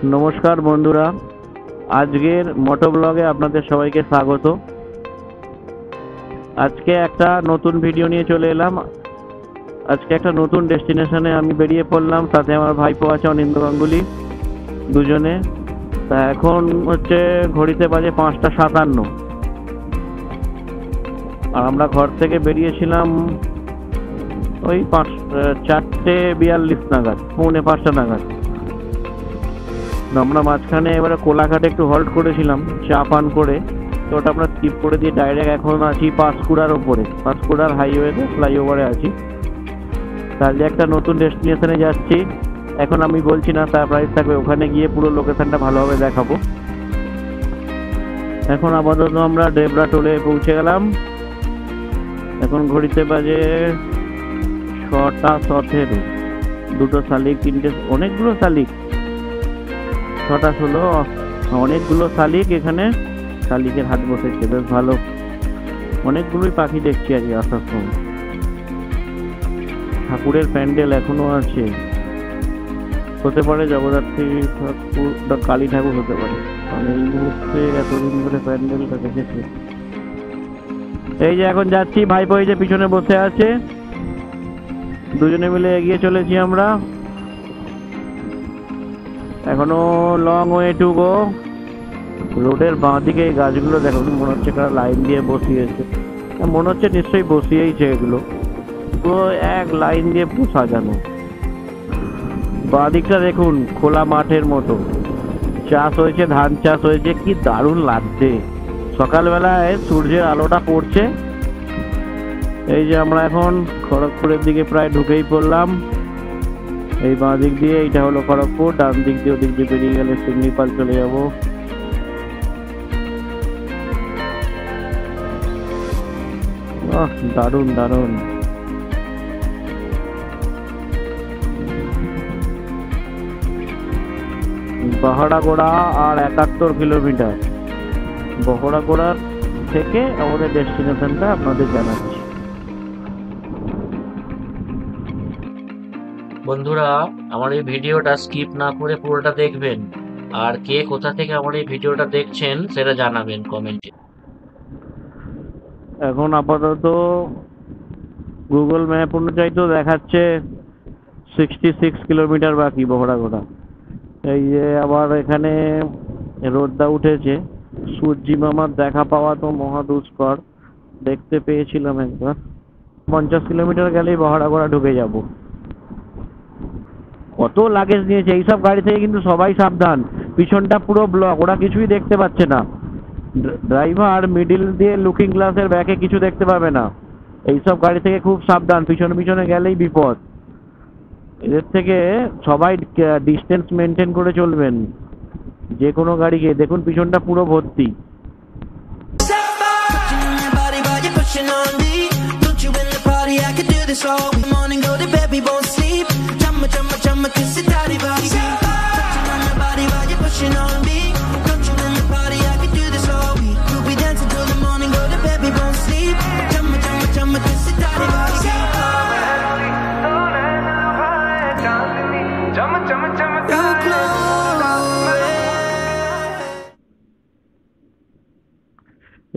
নমস্কার বন্ধুরা, আজকের মোটো ব্লগে আপনাদের সবাইকে স্বাগত। আজকে একটা নতুন ভিডিও নিয়ে চলে এলাম। আজকে একটা নতুন ডেস্টিনেশনে আমি বেরিয়ে পড়লাম, সাথে আমার ভাইপো আছে অনিন্দ্য গাঙ্গুলি, দুজনে। তা এখন হচ্ছে ঘড়িতে বাজে 5টা 57, আর আমরা ঘর থেকে বেরিয়েছিলাম ওই 4টে 42 নাগাদ, পৌনে 5টা নাগাদ। আমরা মাঝখানে এবারে কোলাঘাটে একটু হল্ট করেছিলাম চা পান করে, তো ওটা আমরা স্কিপ করে দিয়ে ডাইরেক্ট এখন আছি পাঁশকুড়ার ওপরে, পাঁশকুড়ার হাইওয়েতে ফ্লাইওভারে আছি। তাহলে একটা নতুন ডেস্টিনেশনে যাচ্ছি। এখন আমি বলছি না, সারপ্রাইজ থাকবে, ওখানে গিয়ে পুরো লোকেশনটা ভালোভাবে দেখাবো। এখন আপাতত আমরা ডেবরা টোলে পৌঁছে গেলাম। এখন ঘড়িতে বাজে 6টা 17, দুটো শালিক, তিনটে, অনেকগুলো শালিক, 6টা 16, অনেকগুলো শালিক এখানে। শালিকের হাট বসেছে, বেশ ভালো। অনেকগুলোই পাখি দেখছি আজকে আসার সময়। ঠাকুরের প্যান্ডেল এখনো আছে, হতে পারে জগদ্ধাত্রী ঠাকুর বা কালী ঠাকুর হতে পারে, কারণ এই মুহূর্তে এতদিন ধরে প্যান্ডেলটা দেখেছি। এই যে এখন যাচ্ছি, ভাইপো এই যে পিছনে বসে আছে, দুজনে মিলে এগিয়ে চলেছি আমরা। এখনো লং ওয়ে টু গো। রোডের বাঁ দিকে এই গাছগুলো দেখুন, মনে হচ্ছে কারা লাইন দিয়ে বসিয়েছে। মনে হচ্ছে নিশ্চয়ই বসিয়েইছে এগুলো, পুরো এক লাইন দিয়ে পুরো সাজানো। বাঁ দিকটা দেখুন, খোলা মাঠের মতো চাষ হয়েছে, ধান চাষ হয়েছে, কি দারুণ লাগছে। সকালবেলায় সূর্যের আলোটা পড়ছে। এই যে আমরা এখন খড়গপুরের দিকে প্রায় ঢুকেই পড়লাম। এই বাঁ দিক দিয়ে এইটা হলো খড়গপুর, ডান দিক দিয়ে ওদিক দিয়ে বেরিয়ে গেলে শিমলিপাল চলে যাবো। দারুণ দারুণ। বহড়াগোড়া আর 71 কিলোমিটার। বহড়াগোড়ার থেকে আমাদের ডেস্টিনেশনটা আপনাদের জানাচ্ছি। বন্ধুরা, আমার এই ভিডিওটা স্কিপ না করে পুরোটা দেখবেন। আর কে কোথা থেকে আমার এই ভিডিওটা দেখছেন সেটা জানাবেন কমেন্টে। এখন আপাতত গুগল ম্যাপ অনুযায়ী তো দেখাচ্ছে 66 কিলোমিটার বাকি বহড়াগোড়া। এই যে আবার এখানে রোদটা উঠেছে, সূর্যি মামার দেখা পাওয়া তো মহা দুষ্কর। দেখতে পেয়েছিলাম একবার। 50 কিলোমিটার গেলেই বহড়াগোড়া ঢুকে যাব। কত লাগেজ নিয়েছে এইসব গাড়ি থেকে, কিন্তু সবাই সাবধান, পিছনটা পুরো ব্লক, ওরা কিছুই দেখতে পাচ্ছে না। ড্রাইভার মিডিল দিয়ে লুকিং গ্লাসের ব্যাকে কিছু দেখতে পাবে না। এইসব গাড়ি থেকে খুব সাবধান, পিছনে পিছনে গেলেই বিপদ। এদের থেকে সবাই ডিস্টেন্স মেনটেন করে চলবেন। যে কোনো গাড়িকে দেখুন, পিছনটা পুরো ভর্তি।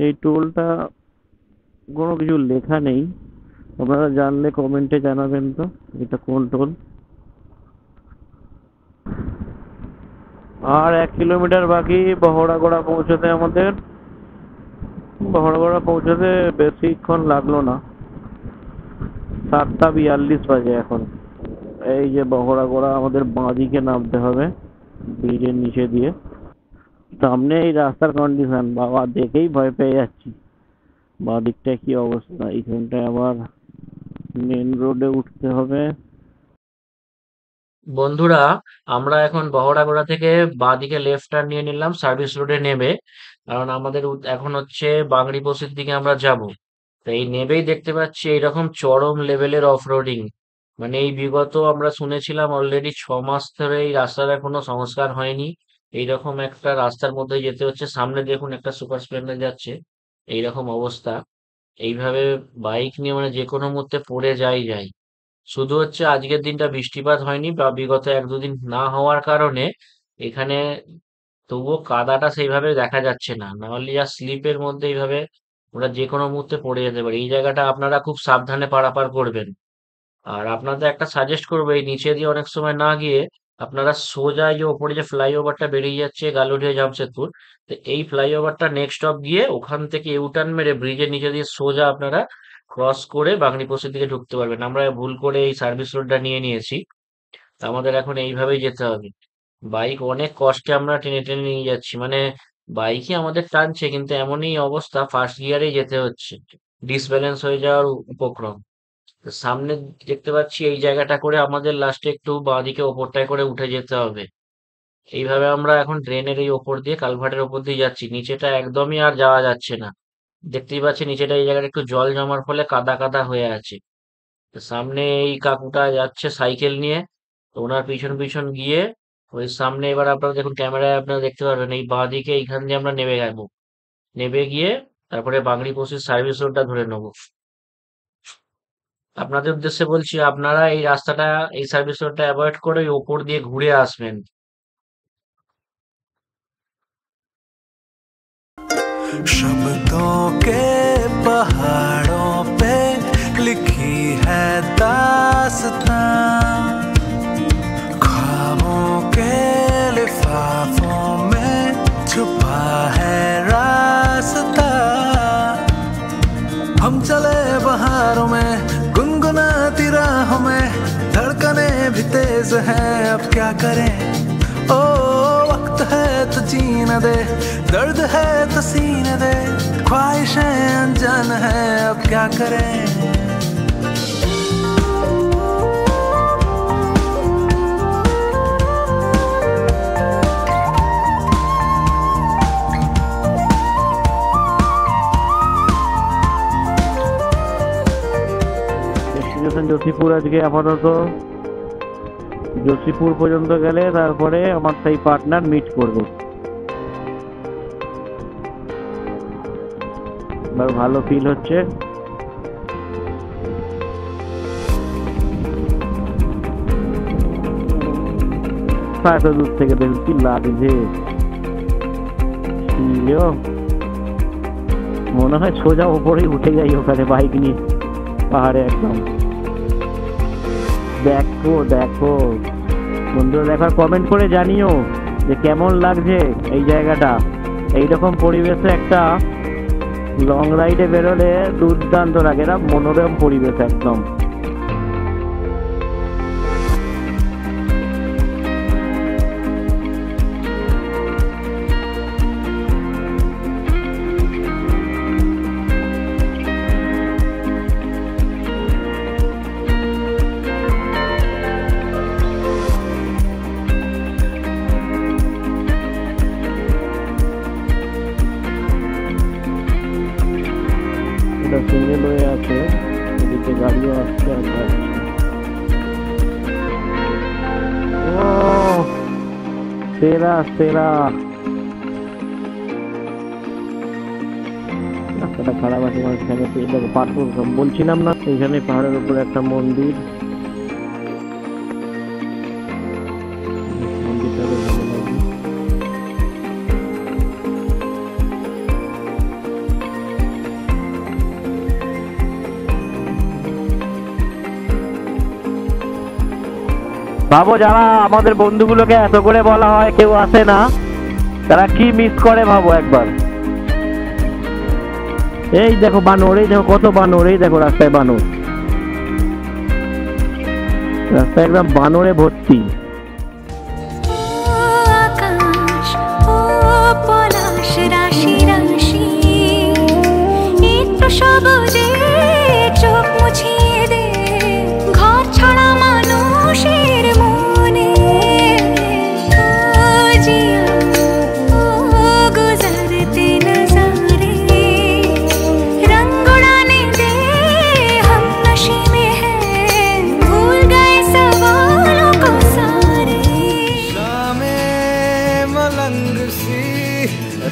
এই টোলটা কোনো কিছু লেখা নেই, আপনারা জানলে কমেন্টে জানাবেন তো এটা কোন টোল। আর 1 কিলোমিটার বাকি বহড়াগোড়া পৌঁছতে আমাদের। বহড়াগোড়া পৌঁছতে বেশিক্ষণ লাগলো না, 7টা 42 বাজে এখন। এই যে বহড়াগোড়া, আমাদের বাঁ দিকে নামতে হবে ব্রিজের নিচে দিয়ে। সামনে এই রাস্তার কন্ডিশন, বাবা দেখেই ভয় পেয়ে যাচ্ছি। বাঁ দিকটা কি অবস্থা, এইখানটায় আবার মেন রোডে উঠতে হবে। বন্ধুরা, আমরা এখন বহড়াগোড়া থেকে বাঁদিকে লেফট টার্ন নিয়ে নিলাম সার্ভিস রোডে নেমে। কারণ আমাদের এখন হচ্ছে বাংরিপোষির দিকে আমরা যাব। তো এই নেবেই দেখতে পাচ্ছি এইরকম চরম লেভেলের অফ রোডিং। মানে এই বিগত আমরা শুনেছিলাম অলরেডি 6 মাস ধরে এই রাস্তার কোনো সংস্কার হয়নি। এইরকম একটা রাস্তার মধ্যে যেতে হচ্ছে। সামনে দেখুন একটা সুপার স্প্লেন্ডার যাচ্ছে, এইরকম অবস্থা। এইভাবে বাইক নিয়ে মানে যে কোনো মুহূর্তে পড়ে যাই। শুধু হচ্ছে আজকের দিনটা বৃষ্টিপাত হয়নি বা বিগত 1-2 দিন না হওয়ার কারণে এখানে তবুও কাদাটা সেইভাবে দেখা যাচ্ছে না, নাহলে যা স্লিপের মধ্যে এইভাবে ওরা যে কোনো মুহূর্তে পড়ে যেতে পারে। এই জায়গাটা আপনারা খুব সাবধানে পারাপার করবেন। আর আপনাদের একটা সাজেস্ট করবো, এই নিচে দিয়ে অনেক সময় না গিয়ে আপনারা সোজা এই যে ওপরে যে ফ্লাইওভারটা বেরিয়ে যাচ্ছে গালুডিয়া জামশেদপুর, তো এই ফ্লাইওভারটা নেক্সট স্টপ গিয়ে ওখান থেকে ইউটার্ন মেরে ব্রিজের নিচে দিয়ে সোজা আপনারা ক্রস করে বাগনিপোষির দিকে ঢুকতে পারবেন। আমরা ভুল করে এই সার্ভিস রোডটা নিয়ে নিয়েছি, তা আমাদের এখন এইভাবেই যেতে হবে। বাইক অনেক কষ্টে আমরা টেনে টেনে নিয়ে যাচ্ছি, মানে বাইকই আমাদের টানছে, কিন্তু এমনই অবস্থা ফার্স্ট গিয়ারেই যেতে হচ্ছে, ডিসব্যালেন্স হয়ে যাওয়ার উপক্রম। তো সামনে দেখতে পাচ্ছি এই জায়গাটা করে আমাদের লাস্টে একটু বাঁদিকে ওপরটায় করে উঠে যেতে হবে। এইভাবে আমরা এখন ড্রেনের এই ওপর দিয়ে কালভার্টের ওপর দিয়ে যাচ্ছি, নিচেটা একদমই আর যাওয়া যাচ্ছে না। দেখতেই পাচ্ছি নিচেটা এই জায়গাটা একটু জল জমার ফলে কাদা কাদা হয়ে আছে। তো সামনে এই কাকুটা যাচ্ছে সাইকেল নিয়ে, তো ওনার পিছন পিছন গিয়ে ওই সামনে এবার আপনারা দেখুন ক্যামেরায় আপনারা দেখতে পারবেন এই বাঁ দিকে এইখান দিয়ে আমরা নেমে যাবো, নেমে গিয়ে তারপরে বাংলি পশির সার্ভিস রোডটা ধরে নেবো। আপনাদের উদ্দেশ্যে বলছি, আপনারা এই রাস্তাটা, এই সার্ভিস রোডটা অ্যাভয়েড করে ওই ওপর দিয়ে ঘুরে আসবেন। शब्दों के पहाड़ों पे लिखी है दास्तां, ख्वाबों के लिफाफों में छुपा है रास्ता। हम चले बहारों में गुनगुनाती राहों में, धड़कने भी तेज हैं अब क्या करें। ओ वक्त है तो जीने दे, दर्द है तो सीने दे, ख्वाहिशें अनजान है अब क्या करें। ডেস্টিনেশন জ্যোতিপুর আজকে আপাতত। জ্যোতিপুর পর্যন্ত গেলে তারপরে আমার সেই পার্টনার মিট করবো। এবার ভালো ফিল হচ্ছে। এত দূর থেকে দেখুন কি লাগছে, মনে হয় সোজা ওপরেই উঠে যাই ওখানে বাইক নিয়ে পাহাড়ে একদম। দেখো দেখো বন্ধুরা, দেখার কমেন্ট করে জানিও যে কেমন লাগছে এই জায়গাটা। এইরকম পরিবেশে একটা লং রাইডে বেরোলে দুর্দান্ত লাগে না, মনোরম পরিবেশ একদম। সিঙ্গেল হয়ে আছে, এদিকে গাড়িও আসছে আর যাচ্ছে। ও সেরা সেরা, রাস্তাটা খারাপ আছে মাঝখানে। দেখো পাথর, বলছিলাম না এখানে পাহাড়ের উপরে একটা মন্দির, মন্দিরটা বেশ ভালো লাগে। ভাবো যারা আমাদের বন্ধুগুলোকে এত করে বলা হয় কেউ আসে না, তারা কি মিস করে ভাবো একবার। এই দেখো বানর, এই দেখো কত বানর, এই দেখো রাস্তায় বানর, রাস্তায় একদম বানরে ভর্তি। চোখ মুছিয়ে দে ঘর ছাড়া মানুষের মনে, জিয়া ও গুজরতে নজারে रंग उड़ाने दे हम नशे में हैं, भूल गए सवालों को सारे। शामें मलंग सी,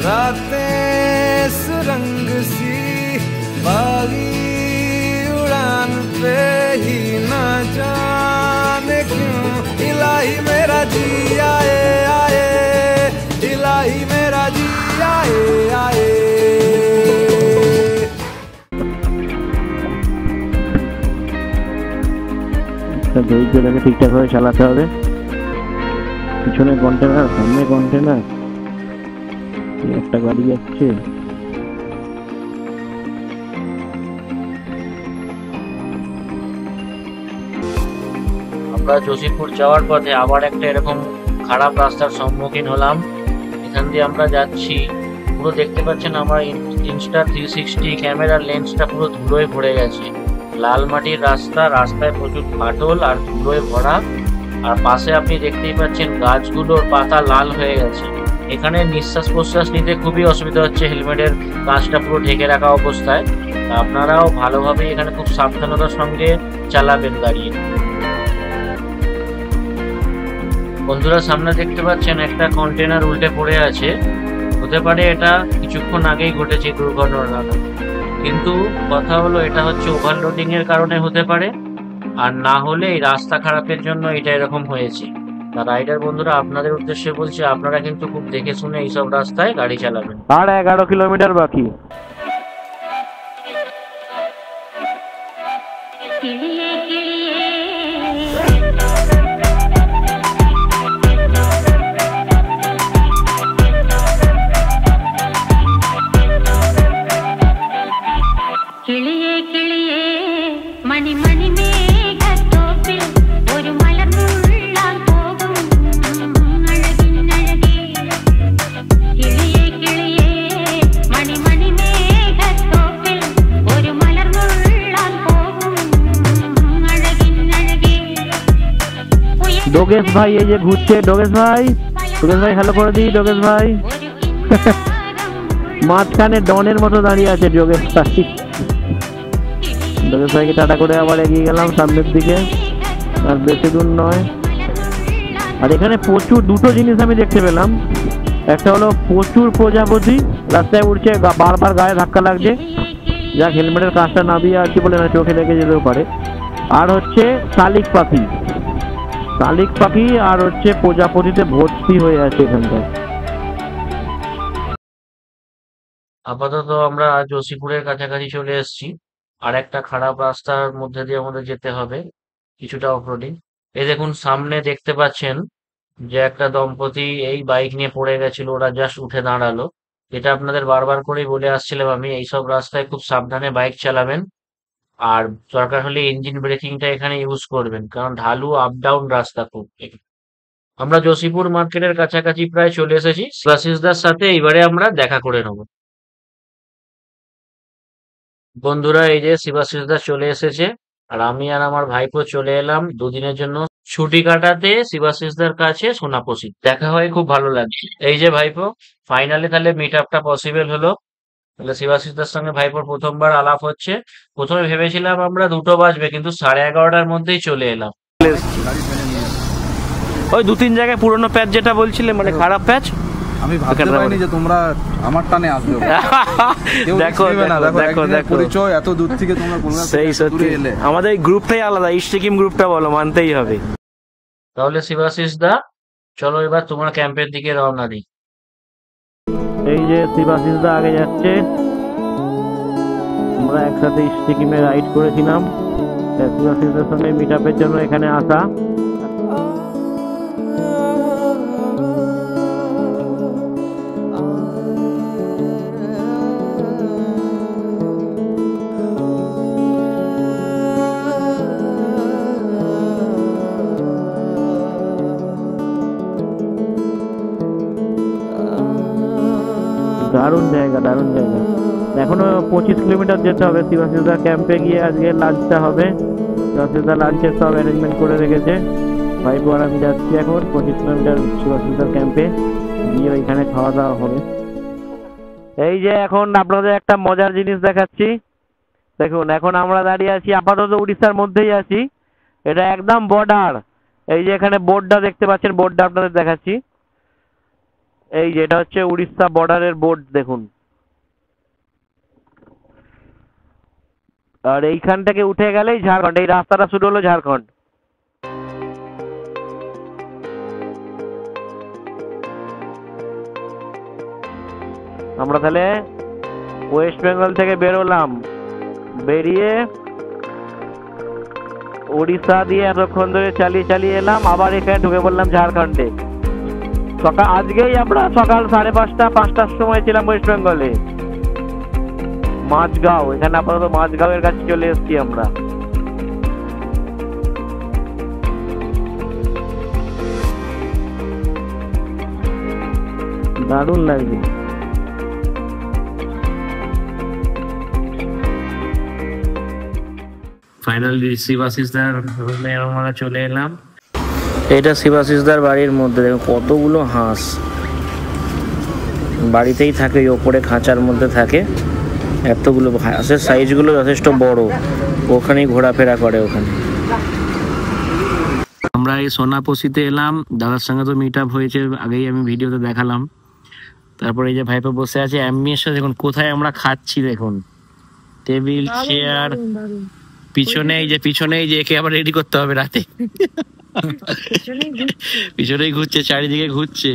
रातें सुरंग सी, बागी ধৈর্য রেখে ঠিকঠাক ভাবে চালাতে হবে। পিছনে কন্টেনার, সামনে কন্টেনার, একটা গাড়ি যাচ্ছে। আমরা জসিপুর যাওয়ার পথে আবার একটা এরকম খারাপ রাস্তার সম্মুখীন হলাম। এখান দিয়ে আমরা যাচ্ছি, পুরো দেখতে পাচ্ছেন আমার Insta360 ক্যামেরার লেন্সটা পুরো ধুলোয় ভরে গেছে। লাল মাটির রাস্তা, রাস্তায় প্রচুর ফাটল আর ধুলোয় ভরা, আর পাশে আপনি দেখতেই পাচ্ছেন গাছগুলোর পাতা লাল হয়ে গেছে। এখানে নিঃশ্বাস প্রশ্বাস নিতে খুবই অসুবিধা হচ্ছে হেলমেটের কাঁচটা পুরো ঢেকে রাখা অবস্থায়। তা আপনারাও ভালোভাবে এখানে খুব সাবধানতার সঙ্গে চালাবেন দাঁড়িয়ে। বন্ধুরা, সামনে দেখতে পাচ্ছেন একটা কন্টেনার উল্টে পড়ে আছে। হতে পারে এটা কিছুক্ষণ আগেই ঘটেছে দুর্ঘটনাটা, কিন্তু কথা হলো এটা হচ্ছে ওভারলোডিং এর কারণে হতে পারে, আর না হলে এই রাস্তা খারাপের জন্য এটা এরকম হয়েছে। তা রাইডার বন্ধুরা, আপনাদের উদ্দেশ্যে বলছি, আপনারা কিন্তু খুব দেখে শুনে এইসব রাস্তায় গাড়ি চালাবেন। আর 11 কিলোমিটার বাকি। ডোগেশ ভাই এই যে ঘুরছে। ডোগেশ ভাই হ্যালো করে দিই। ডোগেশ ভাই মাঝখানে ডনের মতো দাঁড়িয়ে আছে ডোগেশ ভাই। ডোগেশ ভাইকে টাটা করে আবার এগিয়ে গেলাম সামনের দিকে, আর বেশি দূর নয়। আর এখানে প্রচুর দুটো জিনিস আমি দেখতে পেলাম। একটা হলো প্রচুর প্রজাপতি রাস্তায় উঠছে, বারবার গায়ে ধাক্কা লাগছে, যাক হেলমেটের কাজটা নামিয়ে আছি বলে না চোখে লেগে যেতেও পারে। আর হচ্ছে শালিক পাখি আর হচ্ছে প্রজাপতিতে ভর্তি হয়ে আছে এখানটায়। আপাতত আমরা জসিপুরের কাছাকাছি চলে এসেছি। আর একটা খারাপ রাস্তার মধ্যে দিয়ে আমাদের যেতে হবে, কিছুটা অফরোডিং। এই দেখুন সামনে দেখতে পাচ্ছেন যে একটা দম্পতি এই বাইক নিয়ে পড়ে গেছিল, ওরা জাস্ট উঠে দাঁড়ালো। এটা আপনাদের বারবার করেই বলে আসছিলাম আমি, এইসব রাস্তায় খুব সাবধানে বাইক চালাবেন, আর দরকার হলে ইঞ্জিন ব্রেকিংটা এখানে ইউজ করবেন, কারণ ঢালু আপ ডাউন রাস্তা খুব। আমরা জসিপুর মার্কেটের কাছাকাছি প্রায় চলে এসেছি। শিবাশিসদার সাথে এইবারে আমরা দেখা করে নেব। বন্ধুরা, এই যে শিবাশিসদা চলে এসেছে, আর আমি আর আমার ভাইপো চলে এলাম দুদিনের জন্য ছুটি কাটাতে শিবাশিসদার কাছে সোনাপসি। দেখা হয়ে খুব ভালো লাগছে। এই যে ভাইপো, ফাইনালি তাহলে মিট আপটা পসিবল হলো। তাহলে শিবাশিসদার সঙ্গে ভাইপোর প্রথমবার আলাপ হচ্ছে। প্রথমে ভেবেছিলাম আমরা 2টো বাজবে, কিন্তু 11:30টার মধ্যেই চলে এলাম। ওই 2-3 জায়গায় পুরনো প্যাচ যেটা বলছিলে, মানে খারাপ প্যাচ, আমি ভাবতে পারিনি যে তোমরা আমার টানে আসবে। দেখো পরিচয় এত দূর থেকে তোমরা কলকাতা সেই সত্যি এলে। আমাদের এই গ্রুপটাই আলাদা, ইস্টিকিম গ্রুপটা বলো, মানতেই হবে। তাহলে শিবাশিসদা, চলো এবার তোমার ক্যাম্পের দিকে রওনা দিই। এই যে শিবাশিসদা আগে যাচ্ছে, আমরা একসাথে ইস্টিকিমে রাইড করেছিলাম। শিবাশিসদার সঙ্গে মিট আপের জন্য এখানে আসা। দারুণ জায়গা। এখনো 25 কিলোমিটার যেতে হবে শিবাশিসদা ক্যাম্পে গিয়ে। আজকে লাঞ্চটা হবে, শিবাশিসদা লাঞ্চের সব অ্যারেঞ্জমেন্ট করে রেখেছে। ভাইপো আর আমি যাচ্ছি এখন 25 কিলোমিটার শিবাশিসদার ক্যাম্পে গিয়ে ওইখানে খাওয়া দাওয়া হবে। এই যে এখন আপনাদের একটা মজার জিনিস দেখাচ্ছি। দেখুন, এখন আমরা দাঁড়িয়ে আছি, আপাতত উড়িষ্যার মধ্যেই আছি। এটা একদম বর্ডার। এই যে এখানে বোর্ডটা দেখতে পাচ্ছেন, বোর্ডটা আপনাদের দেখাচ্ছি। এই যে এটা হচ্ছে উড়িষ্যা বর্ডারের বোর্ড, দেখুন। আর এইখান থেকে উঠে গেলেই ঝাড়খণ্ড। এই রাস্তাটা শুরু হলো ঝাড়খণ্ড। আমরা তাহলে ওয়েস্ট বেঙ্গল থেকে বেরোলাম, বেরিয়ে উড়িষ্যা দিয়ে এতক্ষণ ধরে চালিয়ে এলাম, আবার এখানে ঢুকে পড়লাম ঝাড়খণ্ডে। আজকেই আমরা সকাল 5:30 5টার সময় ছিলাম ওয়েস্ট বেঙ্গলে, মাঝগাঁও। এখানে আপাতত মাঝগাঁওয়ের কাছে চলে এসেছি আমরা। দারুণ লাগছে। ফাইনালি শিবাশিসদার রুমে আমরা চলে এলাম। এটা শিবাশিসদার বাড়ির মধ্যে দেখুন কতগুলো হাঁস বাড়িতেই থাকে, ওপরে খাঁচার মধ্যে থাকে। এতগুলো হাঁসের সাইজগুলো যথেষ্ট বড়, ওখানেই ঘোরাফেরা করে। ওখানে আমরা এই সোনাপসিতে এলাম, দাদার সঙ্গে তো মিট আপ হয়েছে, আগেই আমি ভিডিওতে দেখালাম। তারপরে এই যে ভাইপো বসে আছে অ্যাম্বিয়েন্সটা দেখুন, কোথায় আমরা খাচ্ছি দেখুন, টেবিল চেয়ার, পিছনে একে আবার রেডি করতে হবে রাতে। পিছনেই ঘুরছে, চারিদিকে ঘুরছে,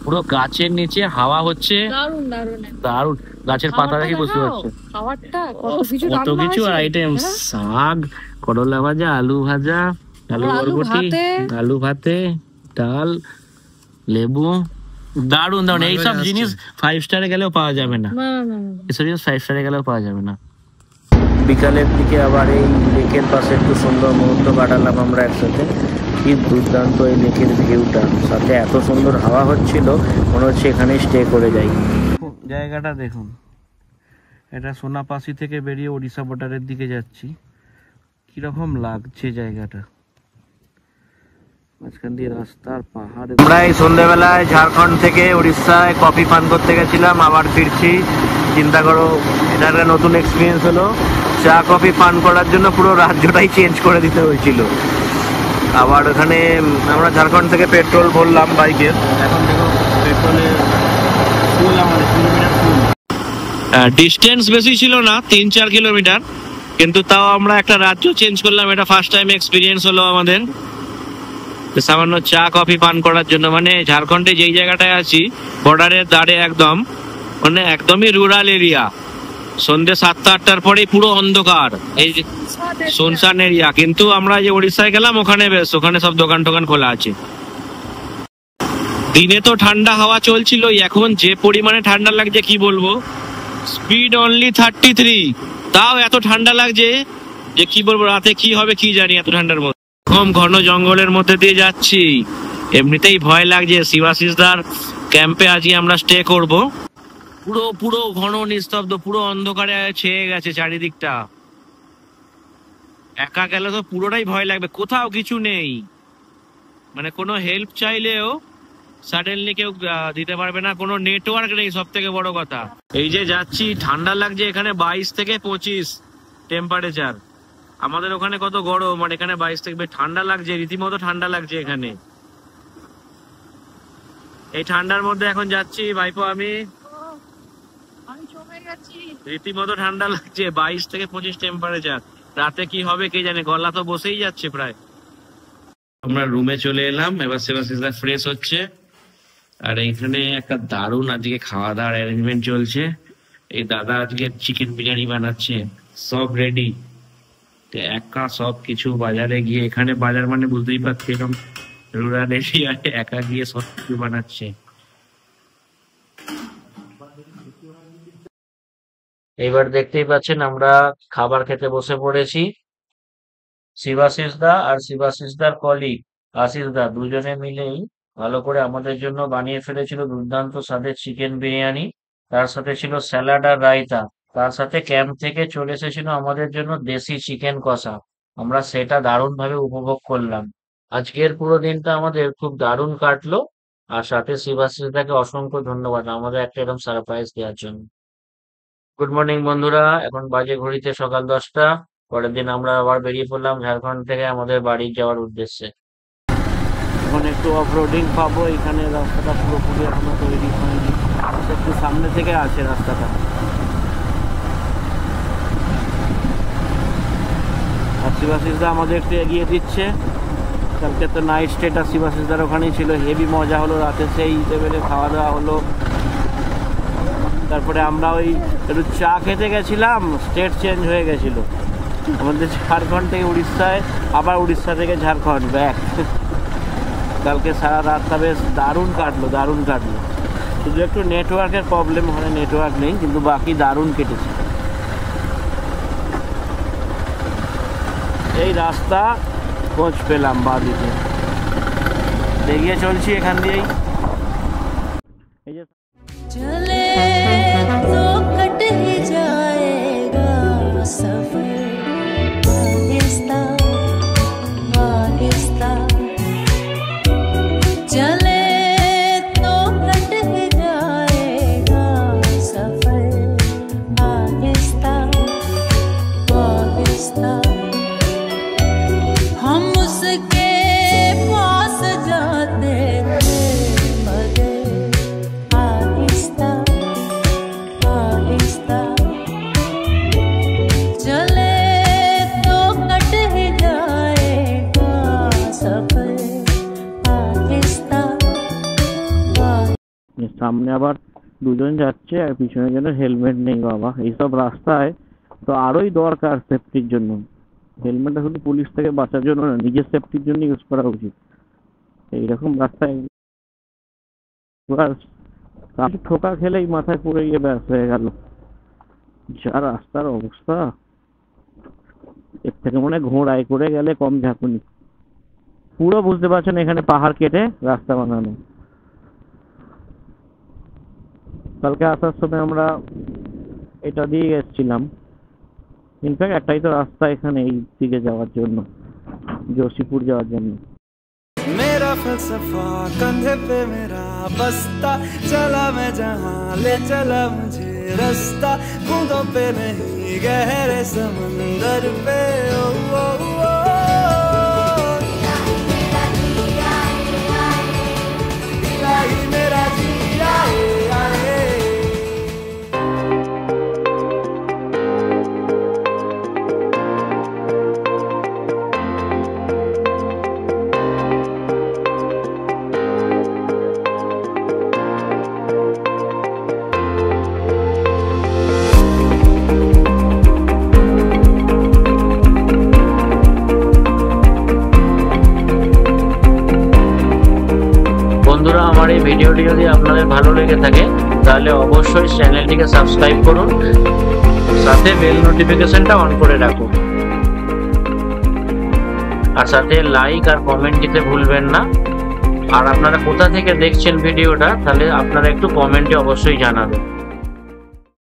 পুরো গাছের নিচে হাওয়া হচ্ছে, দারুণ। গাছের পাতা দেখে বুঝতে পারছো কত কিছু আইটেম, শাক, করলা ভাজা, আলু ভাজা, আলু বরবটি, আলু ভাতে, ডাল, লেবু, দারুণ। এইসব জিনিস 5 স্টারে গেলেও পাওয়া যাবে না, এসব জিনিস 5 স্টারে গেলেও পাওয়া যাবে না। বিকালের দিকে আবার এই লেকের পাশে একটু সুন্দর মুহূর্ত কাটালাম আমরা একসাথে। কি দুর্দান্ত এই লেকের ভিউটা, সাথে এত সুন্দর হাওয়া হচ্ছিল, মনে হচ্ছে এখানে স্টে করে যাই। জায়গাটা দেখুন, এটা সোনাপাসি থেকে বেরিয়ে ওড়িশা বর্ডারের দিকে যাচ্ছি, কিরকম লাগছে জায়গাটা, মাঝখান দিয়ে রাস্তার পাহাড়। আমরা এই সন্ধ্যেবেলায় ঝাড়খণ্ড থেকে উড়িষ্যায় কফি পান করতে গেছিলাম, আবার ফিরছি। চিন্তা করো, এটা একটা নতুন এক্সপিরিয়েন্স হলো। চা কফি পান করার জন্য পুরো রাজ্যটাই চেঞ্জ করে দিতে হয়েছিল। আবার ওখানে আমরা ঝাড়খণ্ড থেকে পেট্রোল ভরলাম বাইকের, এখন দেখো পেট্রোলের ফুল, আমাদের কিলোমিটার ফুল। ডিস্টেন্স বেশি ছিল না, 3-4 কিলোমিটার, কিন্তু তাও আমরা একটা রাজ্য চেঞ্জ করলাম। এটা ফার্স্ট টাইম এক্সপিরিয়েন্স হলো আমাদের, সামান্য চা কফি পান করার জন্য। মানে ঝাড়খণ্ডে যেই জায়গাটায় আছি, বর্ডারের ধারে একদম, মানে একদমই রুরাল এরিয়া। সন্ধ্যে 7টা-8টার পরেই পুরো অন্ধকার, এই শুনশান এরিয়া। কিন্তু আমরা যে উড়িষ্যায় গেলাম ওখানে সব দোকান টোকান খোলা আছে। দিনে তো ঠান্ডা হাওয়া চলছিল, এখন যে পরিমাণে ঠান্ডা লাগছে কি বলবো। স্পিড অনলি 33, তাও এত ঠান্ডা লাগছে যে কি বলবো, রাতে কি হবে কি জানি এত ঠান্ডার মধ্যে। ঘন জঙ্গলের মধ্যে দিয়ে যাচ্ছি, এমনিতেই ভয় লাগছে। শিবাশিসদার ক্যাম্পে আজকে আমরা স্টে করব। পুরো ঘন নিস্তব্ধ, পুরো অন্ধকারে ছেয়ে গেছে চারিদিকটা। একা গেলে তো পুরোটাই ভয় লাগবে, কোথাও কিছু নেই, মানে কোনো হেল্প চাইলেও সাডেনলি কেউ দিতে পারবে না, কোনো নেটওয়ার্ক নেই, সব থেকে বড় কথা। এই যে যাচ্ছি, ঠান্ডা লাগছে এখানে 22 থেকে 25 টেম্পারেচার। আমাদের ওখানে কত গরম, আর এখানে 22 থেকে, ঠান্ডা লাগছে, রীতিমতো ঠান্ডা লাগছে এখানে। এই ঠান্ডার মধ্যে এখন যাচ্ছি ভাইপো, আমি রীতিমতো ঠান্ডা লাগছে, 22 থেকে 25 টেম্পারেচার। রাতে কি হবে কে জানে, গলা তো বসেই যাচ্ছে প্রায়। আমরা রুমে চলে এলাম, এবার শিবাশিসদা ফ্রেশ হচ্ছে। আর এইখানে একটা দারুণ আজকে খাওয়া দাওয়ার অ্যারেঞ্জমেন্ট চলছে। এই দাদা আজকে চিকেন বিরিয়ানি বানাচ্ছে, সব রেডি। একা সব কিছু বাজারে গিয়ে, এখানে বাজার মানে বুঝতেই পারছি এরকম রুরাল এরিয়ায় একা গিয়ে সব কিছু বানাচ্ছে। এবার দেখতেই পাচ্ছেন আমরা খাবার খেতে বসে পড়েছি। শিবাশিসদা আর শিবাশিসদার কলিগ আশিসদা দুজনে মিলেই ভালো করে আমাদের জন্য বানিয়ে ফেলেছিল দুর্দান্ত স্বাদের চিকেন বিরিয়ানি। তার সাথে ছিল স্যালাড আর রায়তা। তার সাথে ক্যাম্প থেকে চলে এসেছিল আমাদের জন্য দেশি চিকেন কষা। আমরা সেটা দারুণভাবে উপভোগ করলাম। আজকের পুরো দিনটা আমাদের খুব দারুণ কাটলো। আর সাথে শিবাশিসদাকে অসংখ্য ধন্যবাদ আমাদের একটা এরকম সারপ্রাইজ দেওয়ার জন্য। গুড মর্নিং বন্ধুরা, এখন বাজে ঘড়িতে সকাল 10টা। পরের দিন আমরা আবার বেরিয়ে পড়লাম ঝাড়খণ্ড থেকে আমাদের বাড়ি যাওয়ার উদ্দেশ্যে। এখন একটু অফরোডিং পাবো, এখানে রাস্তাটা পুরোপুরি এখনো তৈরি হয়নি, একটু সামনে থেকে আছে রাস্তাটা। আর শিবাশিসদা আমাদের একটু এগিয়ে দিচ্ছে। কালকে তো নাইট স্টেটা শিবাশিসদার ওখানেই ছিল, হেভি মজা হলো, রাতে সেই লেভেলে খাওয়া দাওয়া হলো। তারপরে আমরা ওই একটু চা খেতে গেছিলাম, স্টেট চেঞ্জ হয়ে গেছিল, আমাদের ঝাড়খণ্ড থেকে উড়িষ্যায়, আবার উড়িষ্যা থেকে ঝাড়খণ্ড ব্যাক। কালকে সারা রাতটা বেশ দারুণ কাটলো, দারুণ কাটলো। শুধু একটু নেটওয়ার্কের প্রবলেম হয়, নেটওয়ার্ক নেই, কিন্তু বাকি দারুণ কেটেছে। এই রাস্তা খোঁজ পেলাম বাদিকে, এগিয়ে চলছি এখান দিয়েই। এই যে चले तो कट ही जाएगा सफर आहिस्ता आहिस्ता, चले तो कट ही जाएगा सफर आहिस्ता आहिस्ता, हम उसके पास जाते थे मगर आहिस्ता आहिस्ता, चले तो कट ही जाएगा सफर आहिस्ता সামনে আবার দুজন যাচ্ছে আর পিছনে যেন হেলমেট নেই। বাবা, এইসব রাস্তায় তো আরোই দরকার সেফটির জন্য। হেলমেটটা শুধু পুলিশ থেকে বাঁচার জন্য না, নিজের সেফটির জন্য ইউজ করা উচিত। এইরকম রাস্তায় ঠোকা খেলেই মাথায় পড়ে গিয়ে ব্যাস হয়ে গেল। যা রাস্তার অবস্থা, এর থেকে মনে হয় ঘোড়ায় করে গেলে কম ঝাঁকুনি। পুরো বুঝতে পারছেন এখানে পাহাড় কেটে রাস্তা বানানো। কালকে আসার সময় আমরা এটা দিয়ে এসেছিলাম। ইনফ্যাক্ট একটাই তো রাস্তা এখানে এই দিকে যাওয়ার জন্য, जोशीपुर যাওয়ার জন্য। मेरा फलसफा कंधे पे मेरा बस्ता, चला मैं जहाँ ले चला मुझे रास्ता, बूंदों पे नहीं गहरे समंदर पे। ओ, ओ, ओ, इलाही मेरा जी आए आए। বন্ধুরা, আমার এই ভিডিওটি যদি আপনাদের ভালো লেগে থাকে তাহলে অবশ্যই চ্যানেলটিকে সাবস্ক্রাইব করুন, সাথে বেল নোটিফিকেশনটা অন করে রাখুন, আর সাথে লাইক আর কমেন্ট দিতে ভুলবেন না। আর আপনারা কোথা থেকে দেখছেন ভিডিওটা, তাহলে আপনারা একটু কমেন্টে অবশ্যই জানাবেন।